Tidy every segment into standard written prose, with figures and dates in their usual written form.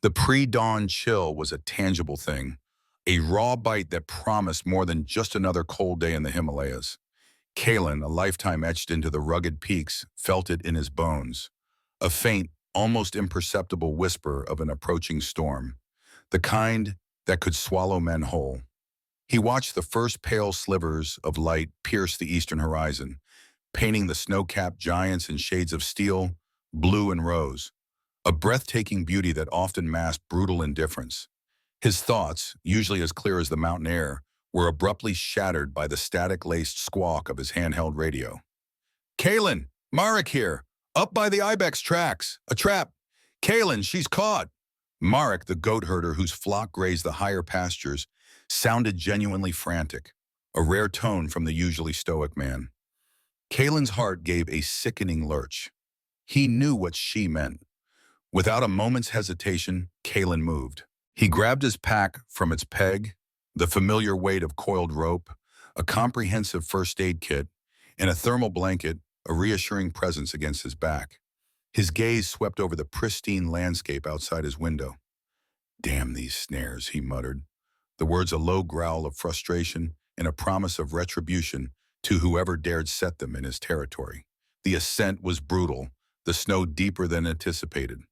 The pre-dawn chill was a tangible thing, a raw bite that promised more than just another cold day in the Himalayas. Kaelen, a lifetime etched into the rugged peaks, felt it in his bones. A faint, almost imperceptible whisper of an approaching storm, the kind that could swallow men whole. He watched the first pale slivers of light pierce the eastern horizon, painting the snow-capped giants in shades of steel, blue, and rose, a breathtaking beauty that often masked brutal indifference. His thoughts, usually as clear as the mountain air, were abruptly shattered by the static-laced squawk of his handheld radio. "Kaelen, Marek here, up by the ibex tracks, a trap. Kaelen, she's caught." Marek, the goat herder whose flock grazed the higher pastures, sounded genuinely frantic, a rare tone from the usually stoic man. Kalen's heart gave a sickening lurch. He knew what she meant. Without a moment's hesitation, Kaelen moved. He grabbed his pack from its peg, the familiar weight of coiled rope, a comprehensive first aid kit, and a thermal blanket, a reassuring presence against his back. His gaze swept over the pristine landscape outside his window. "Damn these snares," he muttered, the words a low growl of frustration and a promise of retribution to whoever dared set them in his territory. The ascent was brutal, the snow deeper than anticipated.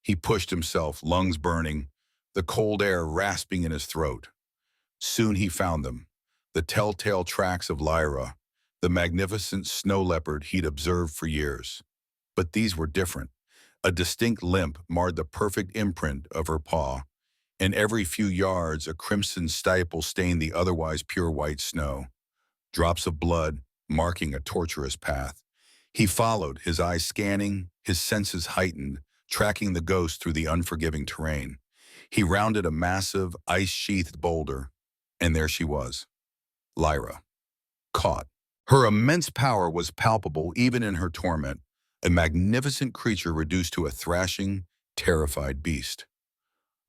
He pushed himself, lungs burning, the cold air rasping in his throat. Soon he found them, the telltale tracks of Lyra, the magnificent snow leopard he'd observed for years. But these were different. A distinct limp marred the perfect imprint of her paw, and every few yards a crimson stipple stained the otherwise pure white snow, drops of blood marking a tortuous path. He followed, his eyes scanning, his senses heightened, tracking the ghost through the unforgiving terrain. He rounded a massive, ice-sheathed boulder, and there she was, Lyra, caught. Her immense power was palpable even in her torment, a magnificent creature reduced to a thrashing, terrified beast.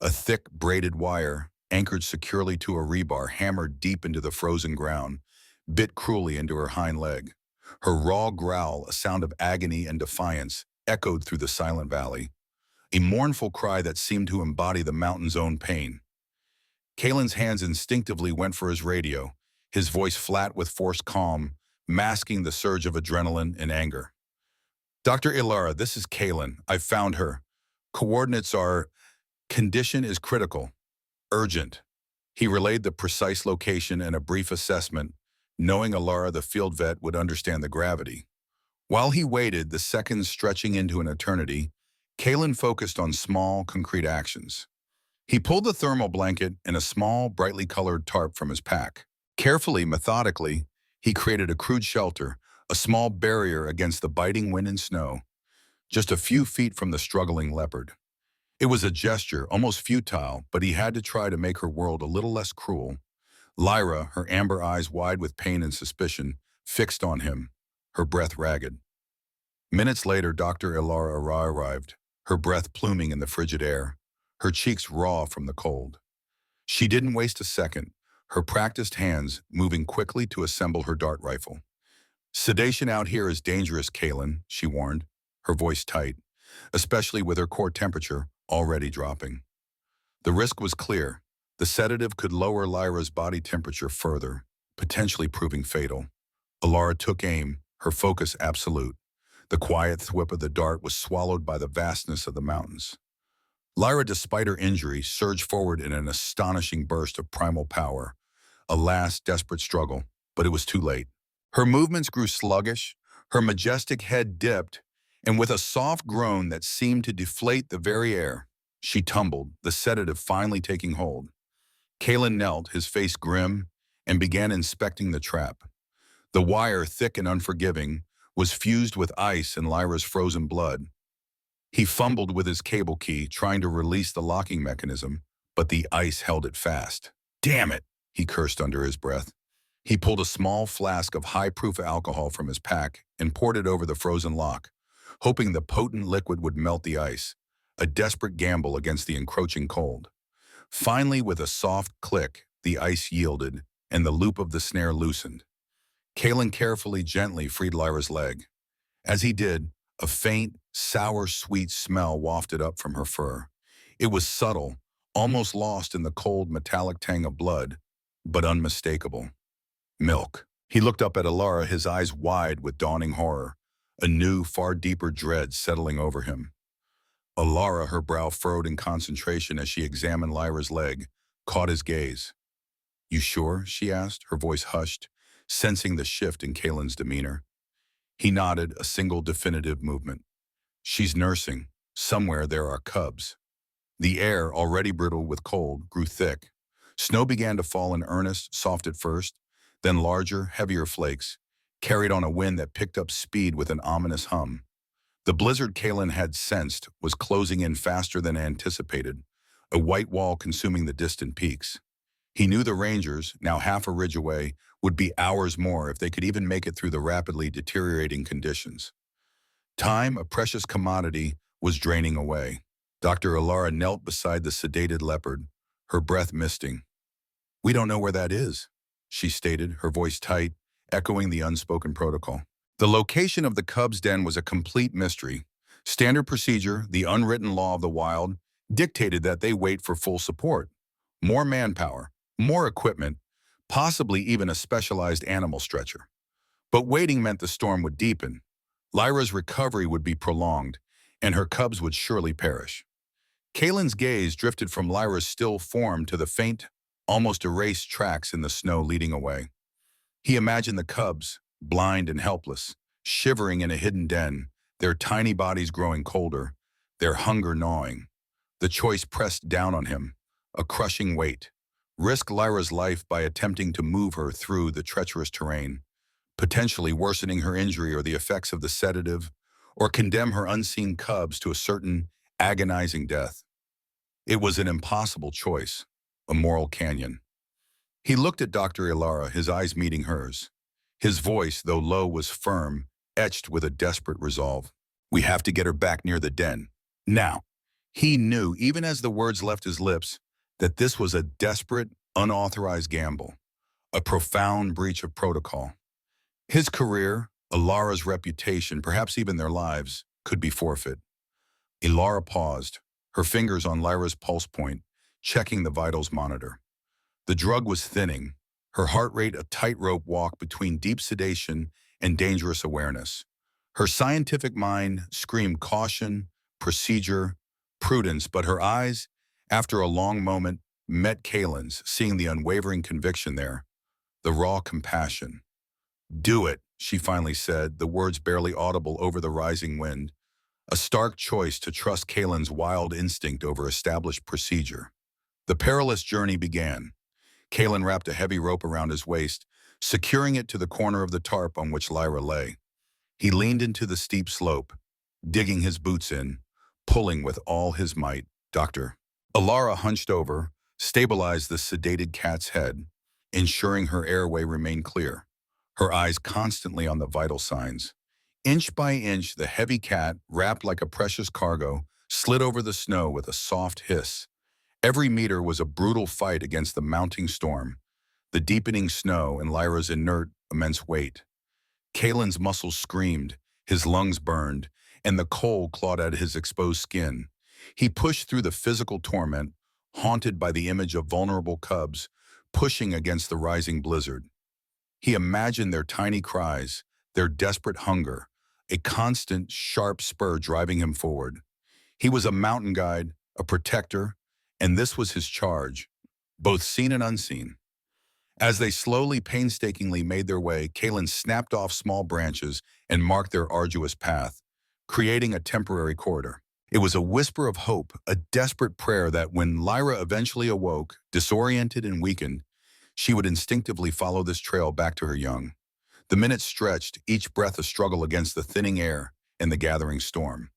A thick, braided wire, anchored securely to a rebar hammered deep into the frozen ground, bit cruelly into her hind leg. Her raw growl, a sound of agony and defiance, echoed through the silent valley, a mournful cry that seemed to embody the mountain's own pain. Kalen's hands instinctively went for his radio, his voice flat with forced calm, masking the surge of adrenaline and anger. "Dr. Ilara, this is Kaelen. I've found her. Coordinates are... Condition is critical. Urgent." He relayed the precise location and a brief assessment, knowing Ilara, the field vet, would understand the gravity. While he waited, the seconds stretching into an eternity, Kaelen focused on small, concrete actions. He pulled the thermal blanket and a small, brightly colored tarp from his pack. Carefully, methodically, he created a crude shelter, a small barrier against the biting wind and snow, just a few feet from the struggling leopard. It was a gesture, almost futile, but he had to try to make her world a little less cruel. Lyra, her amber eyes wide with pain and suspicion, fixed on him, her breath ragged. Minutes later, Dr. Ilara arrived, her breath pluming in the frigid air, her cheeks raw from the cold. She didn't waste a second, her practiced hands moving quickly to assemble her dart rifle. "Sedation out here is dangerous, Kaelen," she warned, her voice tight, especially with her core temperature already dropping. The risk was clear. The sedative could lower Lyra's body temperature further, potentially proving fatal. Ilara took aim, her focus absolute. The quiet thwip of the dart was swallowed by the vastness of the mountains. Lyra, despite her injury, surged forward in an astonishing burst of primal power, a last desperate struggle, but it was too late. Her movements grew sluggish, her majestic head dipped, and with a soft groan that seemed to deflate the very air, she tumbled, the sedative finally taking hold. Kaelen knelt, his face grim, and began inspecting the trap. The wire, thick and unforgiving, was fused with ice and Lyra's frozen blood. He fumbled with his cable key, trying to release the locking mechanism, but the ice held it fast. "Damn it," he cursed under his breath. He pulled a small flask of high-proof alcohol from his pack and poured it over the frozen lock, hoping the potent liquid would melt the ice, a desperate gamble against the encroaching cold. Finally, with a soft click, the ice yielded, and the loop of the snare loosened. Kaelen carefully, gently freed Lyra's leg. As he did, a faint, sour, sweet smell wafted up from her fur. It was subtle, almost lost in the cold metallic tang of blood, but unmistakable. Milk. He looked up at Alara, his eyes wide with dawning horror, a new, far deeper dread settling over him. Alara, her brow furrowed in concentration as she examined Lyra's leg, caught his gaze. "You sure?" she asked, her voice hushed, sensing the shift in Kaelen's demeanor. He nodded, a single definitive movement. "She's nursing. Somewhere there are cubs." The air, already brittle with cold, grew thick. Snow began to fall in earnest, soft at first, then larger, heavier flakes, carried on a wind that picked up speed with an ominous hum. The blizzard Kaelen had sensed was closing in faster than anticipated, a white wall consuming the distant peaks. He knew the Rangers, now half a ridge away, would be hours more if they could even make it through the rapidly deteriorating conditions. Time, a precious commodity, was draining away. Dr. Alara knelt beside the sedated leopard, her breath misting. "We don't know where that is," she stated, her voice tight, echoing the unspoken protocol. The location of the cub's den was a complete mystery. Standard procedure, the unwritten law of the wild, dictated that they wait for full support. More manpower, more equipment, possibly even a specialized animal stretcher. But waiting meant the storm would deepen. Lyra's recovery would be prolonged, and her cubs would surely perish. Kaelen's gaze drifted from Lyra's still form to the faint, almost erased tracks in the snow leading away. He imagined the cubs, blind and helpless, shivering in a hidden den, their tiny bodies growing colder, their hunger gnawing. The choice pressed down on him, a crushing weight. Risk Lyra's life by attempting to move her through the treacherous terrain, potentially worsening her injury or the effects of the sedative, or condemn her unseen cubs to a certain agonizing death. It was an impossible choice, a moral canyon. He looked at Dr. Alara, his eyes meeting hers. His voice, though low, was firm, etched with a desperate resolve. "We have to get her back near the den. Now." He knew, even as the words left his lips, that this was a desperate, unauthorized gamble, a profound breach of protocol. His career, Alara's reputation, perhaps even their lives, could be forfeit. Alara paused, her fingers on Lyra's pulse point, checking the vitals monitor. The drug was thinning, her heart rate a tightrope walk between deep sedation and dangerous awareness. Her scientific mind screamed caution, procedure, prudence, but her eyes, after a long moment, met Kaelen's, seeing the unwavering conviction there, the raw compassion. "Do it," she finally said, the words barely audible over the rising wind, a stark choice to trust Kaelen's wild instinct over established procedure. The perilous journey began. Kaelen wrapped a heavy rope around his waist, securing it to the corner of the tarp on which Lyra lay. He leaned into the steep slope, digging his boots in, pulling with all his might. "Doctor." Alara hunched over, stabilized the sedated cat's head, ensuring her airway remained clear, her eyes constantly on the vital signs. Inch by inch, the heavy cat, wrapped like a precious cargo, slid over the snow with a soft hiss. Every meter was a brutal fight against the mounting storm, the deepening snow and Lyra's inert, immense weight. Kaelen's muscles screamed, his lungs burned, and the cold clawed at his exposed skin. He pushed through the physical torment, haunted by the image of vulnerable cubs, pushing against the rising blizzard. He imagined their tiny cries, their desperate hunger, a constant, sharp spur driving him forward. He was a mountain guide, a protector, and this was his charge, both seen and unseen. As they slowly, painstakingly made their way, Kaelen snapped off small branches and marked their arduous path, creating a temporary corridor. It was a whisper of hope, a desperate prayer that when Lyra eventually awoke, disoriented and weakened, she would instinctively follow this trail back to her young. The minutes stretched, each breath a struggle against the thinning air and the gathering storm.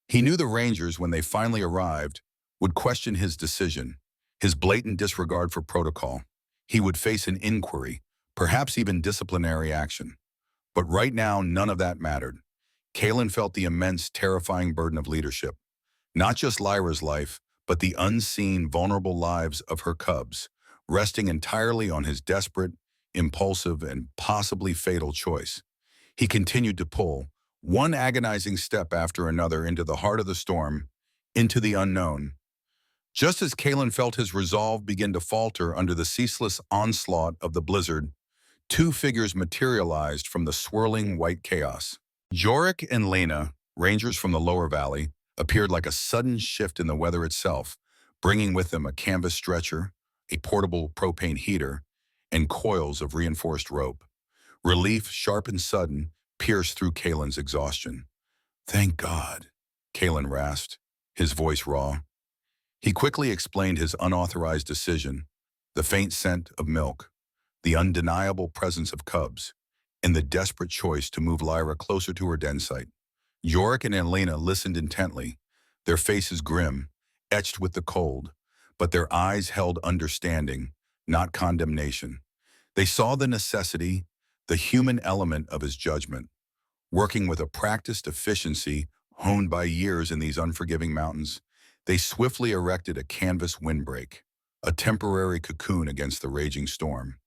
He knew the Rangers, when they finally arrived, would question his decision, his blatant disregard for protocol. He would face an inquiry, perhaps even disciplinary action. But right now, none of that mattered. Kaelen felt the immense, terrifying burden of leadership. Not just Lyra's life, but the unseen, vulnerable lives of her cubs, resting entirely on his desperate, impulsive, and possibly fatal choice. He continued to pull, one agonizing step after another, into the heart of the storm, into the unknown. Just as Kaelen felt his resolve begin to falter under the ceaseless onslaught of the blizzard, two figures materialized from the swirling white chaos. Jorik and Lena, rangers from the lower valley, appeared like a sudden shift in the weather itself, bringing with them a canvas stretcher, a portable propane heater, and coils of reinforced rope. Relief, sharp and sudden, pierced through Kalen's exhaustion. "Thank God," Kaelen rasped, his voice raw. He quickly explained his unauthorized decision, the faint scent of milk, the undeniable presence of cubs, and the desperate choice to move Lyra closer to her den site. Yorick and Elena listened intently, their faces grim, etched with the cold, but their eyes held understanding, not condemnation. They saw the necessity, the human element of his judgment, working with a practiced efficiency honed by years in these unforgiving mountains. They swiftly erected a canvas windbreak, a temporary cocoon against the raging storm.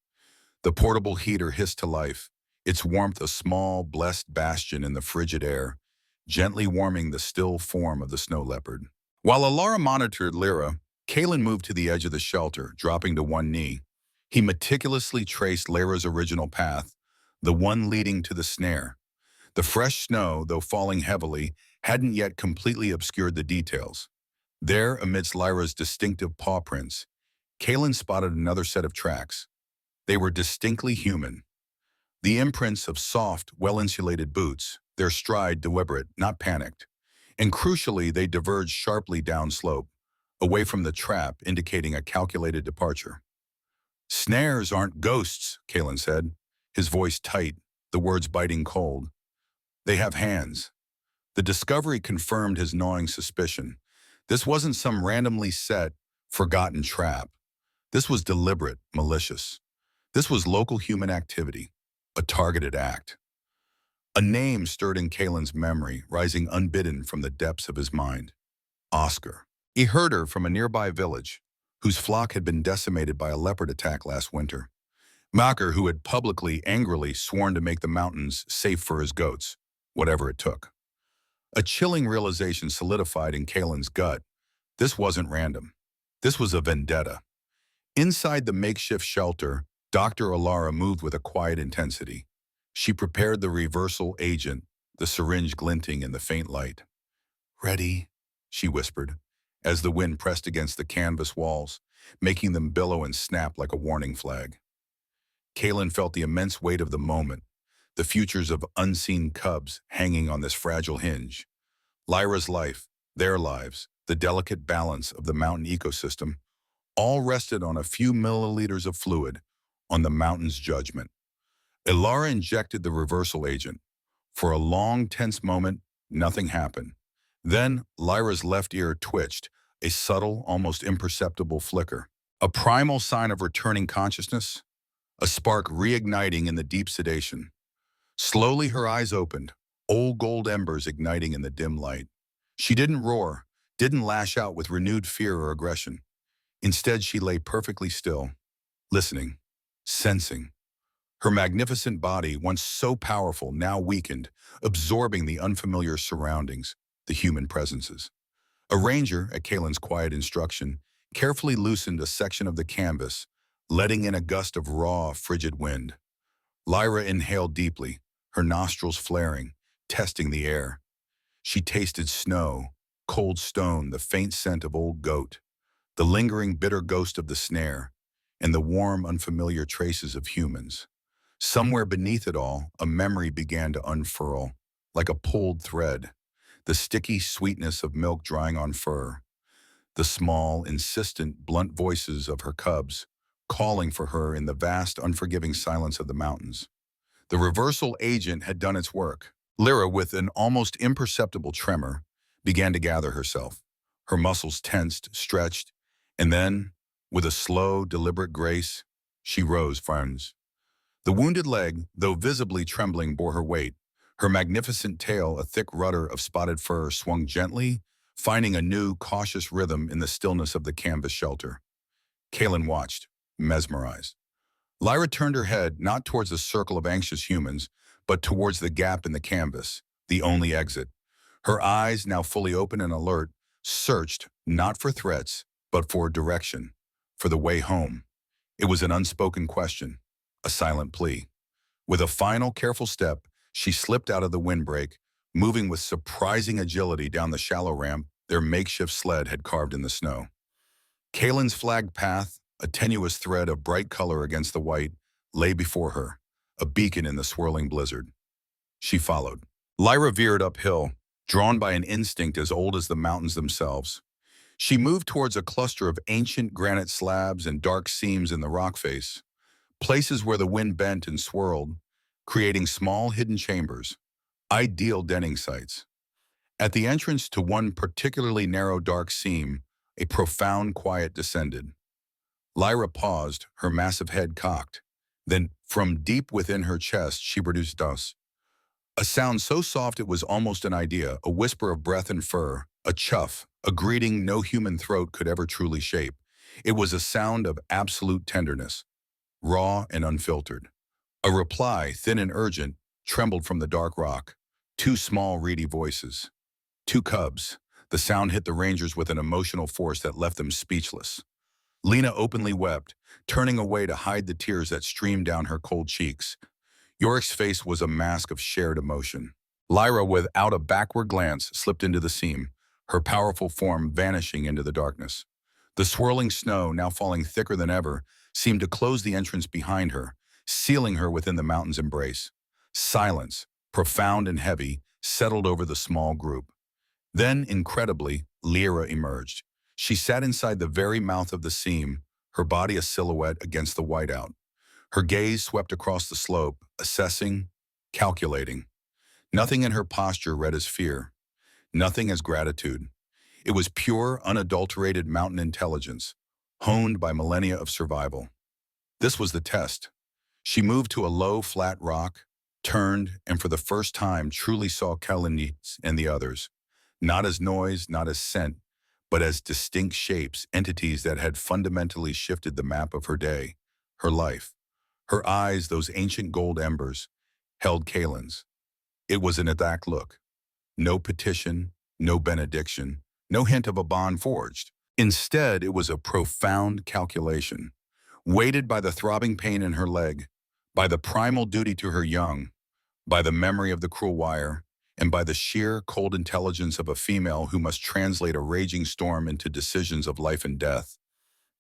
The portable heater hissed to life, its warmth a small, blessed bastion in the frigid air, gently warming the still form of the snow leopard. While Alara monitored Lyra, Kaelen moved to the edge of the shelter, dropping to one knee. He meticulously traced Lyra's original path, the one leading to the snare. The fresh snow, though falling heavily, hadn't yet completely obscured the details. There, amidst Lyra's distinctive paw prints, Kaelen spotted another set of tracks. They were distinctly human. The imprints of soft, well-insulated boots, their stride deliberate, not panicked. And crucially, they diverged sharply downslope, away from the trap, indicating a calculated departure. "Snares aren't ghosts," Kaelen said, his voice tight, the words biting cold. "They have hands." The discovery confirmed his gnawing suspicion. This wasn't some randomly set, forgotten trap. This was deliberate, malicious. This was local human activity, a targeted act. A name stirred in Kalen's memory, rising unbidden from the depths of his mind. Oscar, a herder from a nearby village, whose flock had been decimated by a leopard attack last winter. Macker, who had publicly, angrily sworn to make the mountains safe for his goats, whatever it took. A chilling realization solidified in Kalen's gut. This wasn't random. This was a vendetta. Inside the makeshift shelter, Dr. Alara moved with a quiet intensity. She prepared the reversal agent, the syringe glinting in the faint light. "Ready," she whispered, as the wind pressed against the canvas walls, making them billow and snap like a warning flag. Kaelen felt the immense weight of the moment, the futures of unseen cubs hanging on this fragile hinge. Lyra's life, their lives, the delicate balance of the mountain ecosystem, all rested on a few milliliters of fluid, on the mountain's judgment. Ilara injected the reversal agent. For a long, tense moment, nothing happened. Then, Lyra's left ear twitched, a subtle, almost imperceptible flicker. A primal sign of returning consciousness, a spark reigniting in the deep sedation. Slowly her eyes opened, old gold embers igniting in the dim light. She didn't roar, didn't lash out with renewed fear or aggression. Instead, she lay perfectly still, listening, sensing. Her magnificent body, once so powerful, now weakened, absorbing the unfamiliar surroundings, the human presences. A ranger, at Kalen's quiet instruction, carefully loosened a section of the canvas, letting in a gust of raw, frigid wind. Lyra inhaled deeply, her nostrils flaring, testing the air. She tasted snow, cold stone, the faint scent of old goat, the lingering bitter ghost of the snare, and the warm, unfamiliar traces of humans. Somewhere beneath it all, a memory began to unfurl, like a pulled thread, the sticky sweetness of milk drying on fur, the small, insistent, blunt voices of her cubs, calling for her in the vast, unforgiving silence of the mountains. The reversal agent had done its work. Lyra, with an almost imperceptible tremor, began to gather herself. Her muscles tensed, stretched, and then, with a slow, deliberate grace, she rose, friends. The wounded leg, though visibly trembling, bore her weight. Her magnificent tail, a thick rudder of spotted fur, swung gently, finding a new, cautious rhythm in the stillness of the canvas shelter. Kaelen watched, mesmerized. Lyra turned her head not towards the circle of anxious humans, but towards the gap in the canvas, the only exit. Her eyes, now fully open and alert, searched, not for threats, but for direction, for the way home. It was an unspoken question, a silent plea. With a final careful step, she slipped out of the windbreak, moving with surprising agility down the shallow ramp their makeshift sled had carved in the snow. Kaelen's flagged path, a tenuous thread of bright color against the white, lay before her, a beacon in the swirling blizzard. She followed. Lyra veered uphill, drawn by an instinct as old as the mountains themselves. She moved towards a cluster of ancient granite slabs and dark seams in the rock face, places where the wind bent and swirled, creating small hidden chambers, ideal denning sites. At the entrance to one particularly narrow dark seam, a profound quiet descended. Lyra paused, her massive head cocked. Then, from deep within her chest, she produced us. A sound so soft it was almost an idea, a whisper of breath and fur, a chuff, a greeting no human throat could ever truly shape. It was a sound of absolute tenderness, raw and unfiltered. A reply, thin and urgent, trembled from the dark rock. Two small, reedy voices. Two cubs. The sound hit the rangers with an emotional force that left them speechless. Lena openly wept, turning away to hide the tears that streamed down her cold cheeks. Yorick's face was a mask of shared emotion. Lyra, without a backward glance, slipped into the seam, her powerful form vanishing into the darkness. The swirling snow, now falling thicker than ever, seemed to close the entrance behind her, sealing her within the mountain's embrace. Silence, profound and heavy, settled over the small group. Then, incredibly, Lyra emerged. She sat inside the very mouth of the seam, her body a silhouette against the whiteout. Her gaze swept across the slope, assessing, calculating. Nothing in her posture read as fear, nothing as gratitude. It was pure, unadulterated mountain intelligence, honed by millennia of survival. This was the test. She moved to a low, flat rock, turned, and for the first time truly saw Kaelen and the others, not as noise, not as scent, but as distinct shapes, entities that had fundamentally shifted the map of her day, her life. Her eyes, those ancient gold embers, held Kaelen's. It was an exact look. No petition, no benediction, no hint of a bond forged. Instead, it was a profound calculation, weighted by the throbbing pain in her leg, by the primal duty to her young, by the memory of the cruel wire, and by the sheer, cold intelligence of a female who must translate a raging storm into decisions of life and death.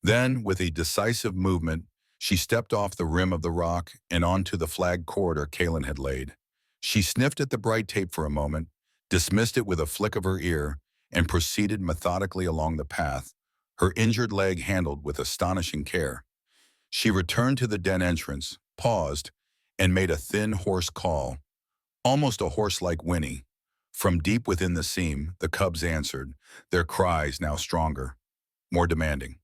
Then, with a decisive movement, she stepped off the rim of the rock and onto the flagged corridor Kaelen had laid. She sniffed at the bright tape for a moment, dismissed it with a flick of her ear, and proceeded methodically along the path, her injured leg handled with astonishing care. She returned to the den entrance, paused, and made a thin, hoarse call, almost a horse-like whinny. From deep within the seam, the cubs answered, their cries now stronger, more demanding.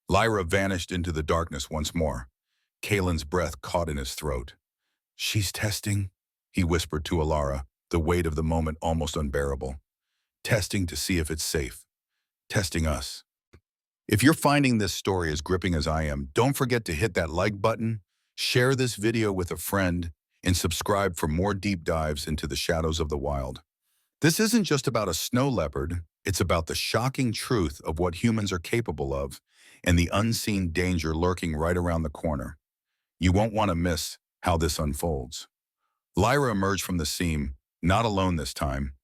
Lyra vanished into the darkness once more. Kaelen's breath caught in his throat. "She's testing," he whispered to Alara, the weight of the moment almost unbearable. "Testing to see if it's safe. Testing us." If you're finding this story as gripping as I am, don't forget to hit that like button, share this video with a friend, and subscribe for more deep dives into the shadows of the wild. This isn't just about a snow leopard, it's about the shocking truth of what humans are capable of and the unseen danger lurking right around the corner. You won't want to miss how this unfolds. Lyra emerged from the seam, not alone this time.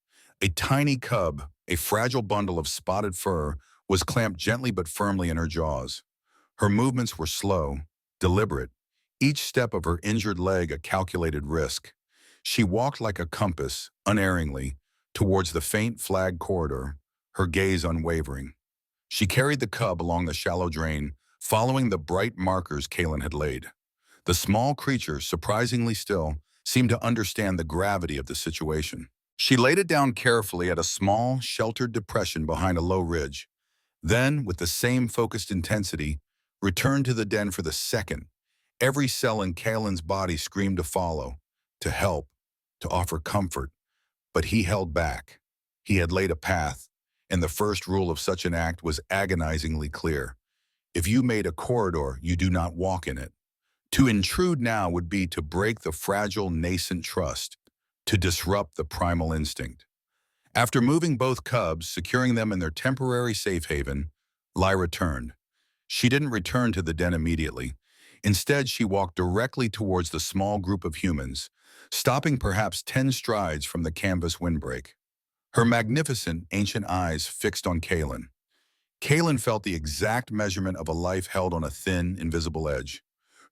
A tiny cub, a fragile bundle of spotted fur, was clamped gently but firmly in her jaws. Her movements were slow, deliberate, each step of her injured leg a calculated risk. She walked like a compass, unerringly, towards the faint flagged corridor, her gaze unwavering. She carried the cub along the shallow drain, following the bright markers Kaelen had laid. The small creature, surprisingly still, seemed to understand the gravity of the situation. She laid it down carefully at a small, sheltered depression behind a low ridge. Then, with the same focused intensity, returned to the den for the second. Every cell in Kaelen's body screamed to follow, to help, to offer comfort. But he held back. He had laid a path, and the first rule of such an act was agonizingly clear. If you made a corridor, you do not walk in it. To intrude now would be to break the fragile, nascent trust, to disrupt the primal instinct. After moving both cubs, securing them in their temporary safe haven, Lyra turned. She didn't return to the den immediately. Instead, she walked directly towards the small group of humans, stopping perhaps 10 strides from the canvas windbreak. Her magnificent, ancient eyes fixed on Kaelen. Kaelen felt the exact measurement of a life held on a thin, invisible edge.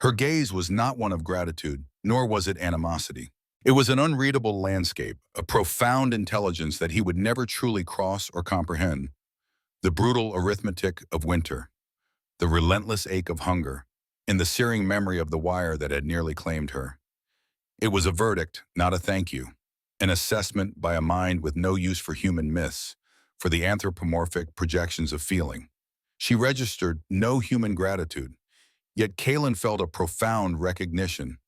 Her gaze was not one of gratitude, nor was it animosity. It was an unreadable landscape, a profound intelligence that he would never truly cross or comprehend. The brutal arithmetic of winter, the relentless ache of hunger, and the searing memory of the wire that had nearly claimed her. It was a verdict, not a thank you, an assessment by a mind with no use for human myths, for the anthropomorphic projections of feeling. She registered no human gratitude, yet Kaelen felt a profound recognition,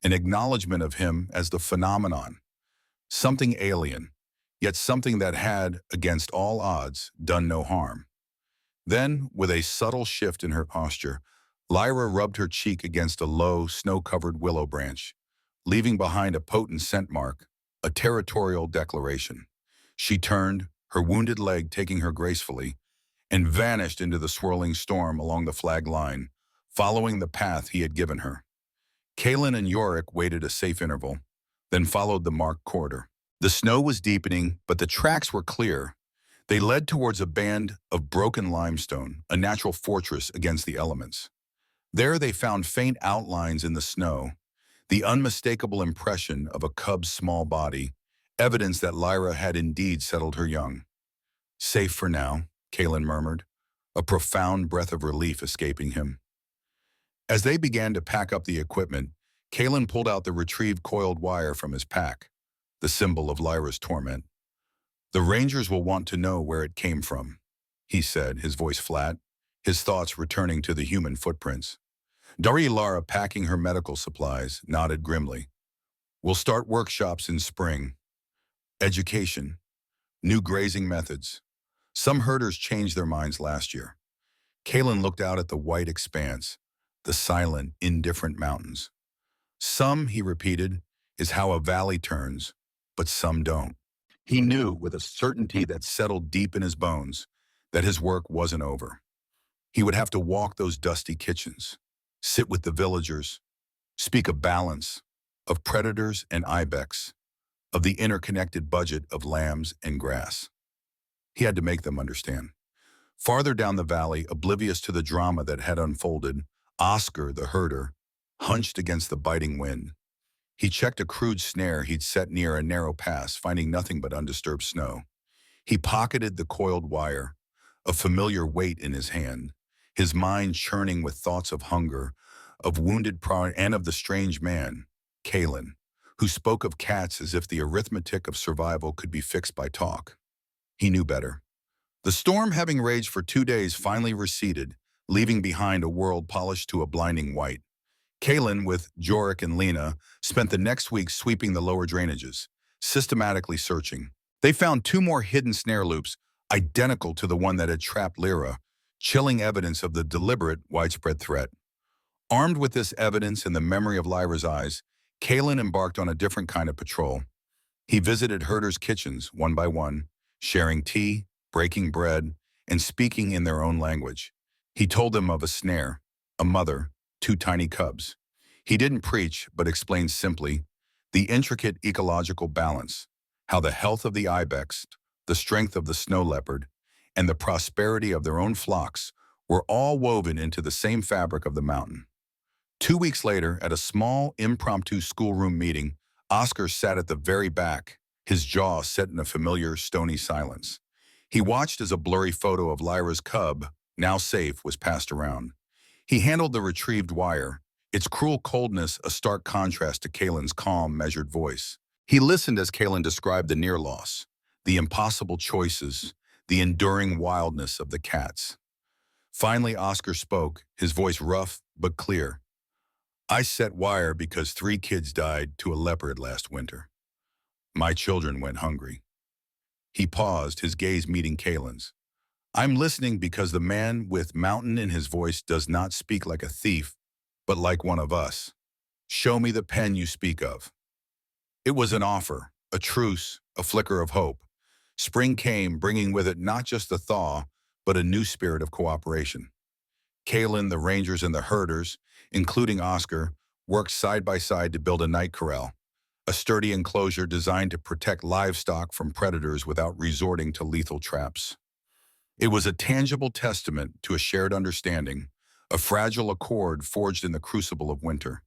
an acknowledgement of him as the phenomenon, something alien, yet something that had, against all odds, done no harm. Then, with a subtle shift in her posture, Lyra rubbed her cheek against a low, snow-covered willow branch, leaving behind a potent scent mark, a territorial declaration. She turned, her wounded leg taking her gracefully, and vanished into the swirling storm along the flag line, following the path he had given her. Kaelen and Yorick waited a safe interval, then followed the marked corridor. The snow was deepening, but the tracks were clear. They led towards a band of broken limestone, a natural fortress against the elements. There they found faint outlines in the snow, the unmistakable impression of a cub's small body, evidence that Lyra had indeed settled her young. Safe for now, Kaelen murmured, a profound breath of relief escaping him. As they began to pack up the equipment, Kaelen pulled out the retrieved coiled wire from his pack, the symbol of Lyra's torment. "The Rangers will want to know where it came from," he said, his voice flat, his thoughts returning to the human footprints. Lara, packing her medical supplies, nodded grimly. "We'll start workshops in spring. Education, new grazing methods. Some herders changed their minds last year." Kaelen looked out at the white expanse, the silent, indifferent mountains. "Some," he repeated, "is how a valley turns, but some don't." He knew, with a certainty that settled deep in his bones, that his work wasn't over. He would have to walk those dusty kitchens, sit with the villagers, speak of balance, of predators and ibex, of the interconnected budget of lambs and grass. He had to make them understand. Farther down the valley, oblivious to the drama that had unfolded, Oscar, the herder, hunched against the biting wind. He checked a crude snare he'd set near a narrow pass, finding nothing but undisturbed snow. He pocketed the coiled wire, a familiar weight in his hand, his mind churning with thoughts of hunger, of wounded pride, and of the strange man, Kaelen, who spoke of cats as if the arithmetic of survival could be fixed by talk. He knew better. The storm, having raged for 2 days, finally receded, leaving behind a world polished to a blinding white. Kaelen, with Jorik and Lena, spent the next week sweeping the lower drainages, systematically searching. They found 2 more hidden snare loops, identical to the one that had trapped Lyra, chilling evidence of the deliberate, widespread threat. Armed with this evidence and the memory of Lyra's eyes, Kaelen embarked on a different kind of patrol. He visited herders' kitchens, one by one, sharing tea, breaking bread, and speaking in their own language. He told them of a snare, a mother, 2 tiny cubs. He didn't preach, but explained simply the intricate ecological balance, how the health of the ibex, the strength of the snow leopard, and the prosperity of their own flocks were all woven into the same fabric of the mountain. 2 weeks later, at a small, impromptu schoolroom meeting, Oscar sat at the very back, his jaw set in a familiar, stony silence. He watched as a blurry photo of Lyra's cub, now safe, was passed around. He handled the retrieved wire, its cruel coldness a stark contrast to Kaelen's calm, measured voice. He listened as Kaelen described the near loss, the impossible choices, the enduring wildness of the cats. Finally, Oscar spoke, his voice rough but clear. "I set wire because 3 kids died to a leopard last winter. My children went hungry." He paused, his gaze meeting Kaelen's. "I'm listening because the man with mountain in his voice does not speak like a thief, but like one of us. Show me the pen you speak of." It was an offer, a truce, a flicker of hope. Spring came, bringing with it not just the thaw, but a new spirit of cooperation. Kaelen, the rangers, and the herders, including Oscar, worked side by side to build a night corral, a sturdy enclosure designed to protect livestock from predators without resorting to lethal traps. It was a tangible testament to a shared understanding, a fragile accord forged in the crucible of winter.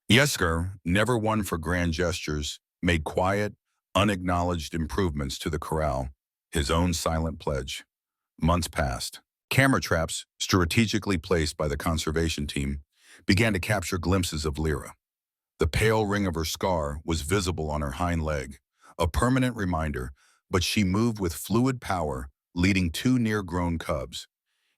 Yesker, never one for grand gestures, made quiet, unacknowledged improvements to the corral, his own silent pledge. Months passed. Camera traps, strategically placed by the conservation team, began to capture glimpses of Lyra. The pale ring of her scar was visible on her hind leg, a permanent reminder, but she moved with fluid power, leading two near-grown cubs.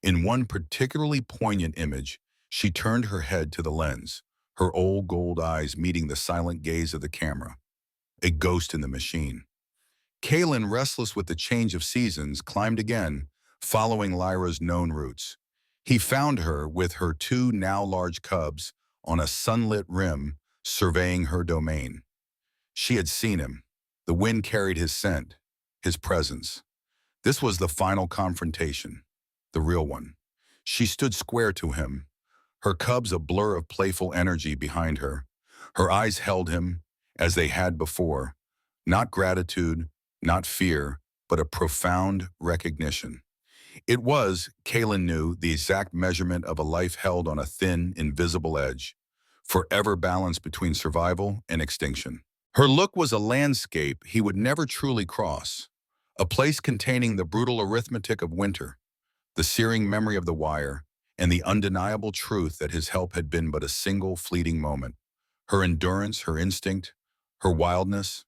In one particularly poignant image, she turned her head to the lens, her old gold eyes meeting the silent gaze of the camera, a ghost in the machine. Kaelen, restless with the change of seasons, climbed again, following Lyra's known routes. He found her with her two now large cubs on a sunlit rim, surveying her domain. She had seen him. The wind carried his scent, his presence. This was the final confrontation, the real one. She stood square to him, her cubs a blur of playful energy behind her. Her eyes held him, as they had before, not gratitude, not fear, but a profound recognition. It was, Kaelen knew, the exact measurement of a life held on a thin, invisible edge, forever balanced between survival and extinction. Her look was a landscape he would never truly cross, a place containing the brutal arithmetic of winter, the searing memory of the wire, and the undeniable truth that his help had been but a single fleeting moment. Her endurance, her instinct, her wildness,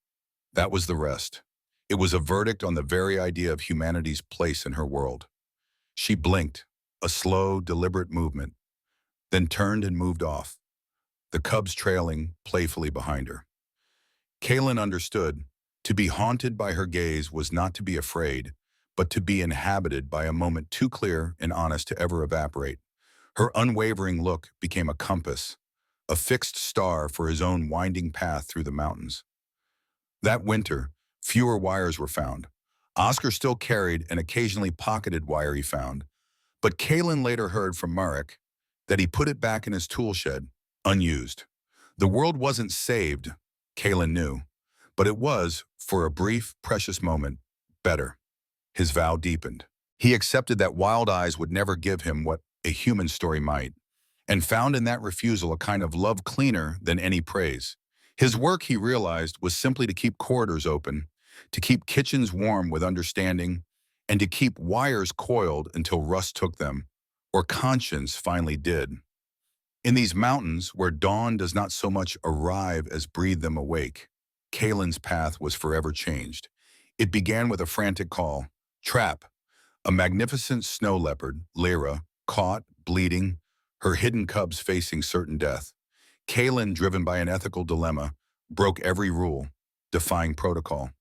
that was the rest. It was a verdict on the very idea of humanity's place in her world. She blinked, a slow, deliberate movement, then turned and moved off, the cubs trailing playfully behind her. Kaelen understood. To be haunted by her gaze was not to be afraid, but to be inhabited by a moment too clear and honest to ever evaporate. Her unwavering look became a compass, a fixed star for his own winding path through the mountains. That winter, fewer wires were found. Oscar still carried an occasionally pocketed wire he found, but Kaelen later heard from Marek that he put it back in his tool shed, unused. The world wasn't saved, Kaelen knew, but it was, for a brief, precious moment, better. His vow deepened. He accepted that wild eyes would never give him what a human story might, and found in that refusal a kind of love cleaner than any praise. His work, he realized, was simply to keep corridors open, to keep kitchens warm with understanding, and to keep wires coiled until rust took them, or conscience finally did. In these mountains, where dawn does not so much arrive as breathe them awake, Kaelen's path was forever changed. It began with a frantic call, "Trap!" A magnificent snow leopard, Lyra, caught, bleeding, her hidden cubs facing certain death. Kaelen, driven by an ethical dilemma, broke every rule, defying protocol.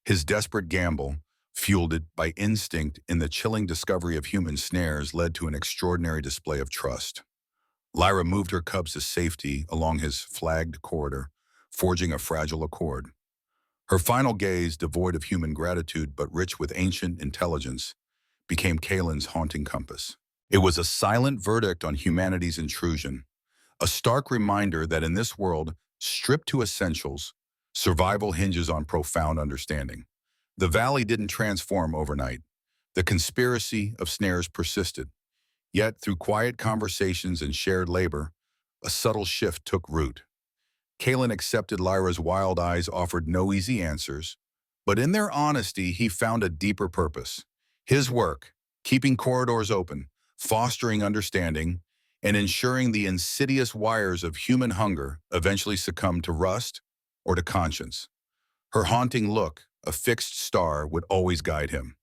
His desperate gamble, fueled by instinct in the chilling discovery of human snares, led to an extraordinary display of trust. Lyra moved her cubs to safety along his flagged corridor, forging a fragile accord. Her final gaze, devoid of human gratitude but rich with ancient intelligence, became Kaelen's haunting compass. It was a silent verdict on humanity's intrusion, a stark reminder that in this world, stripped to essentials, survival hinges on profound understanding. The valley didn't transform overnight. The conspiracy of snares persisted. Yet, through quiet conversations and shared labor, a subtle shift took root. Kaelen accepted Lyra's wild eyes offered no easy answers, but in their honesty, he found a deeper purpose. His work, keeping corridors open, fostering understanding, and ensuring the insidious wires of human hunger eventually succumbed to rust or to conscience. Her haunting look, a fixed star, would always guide him.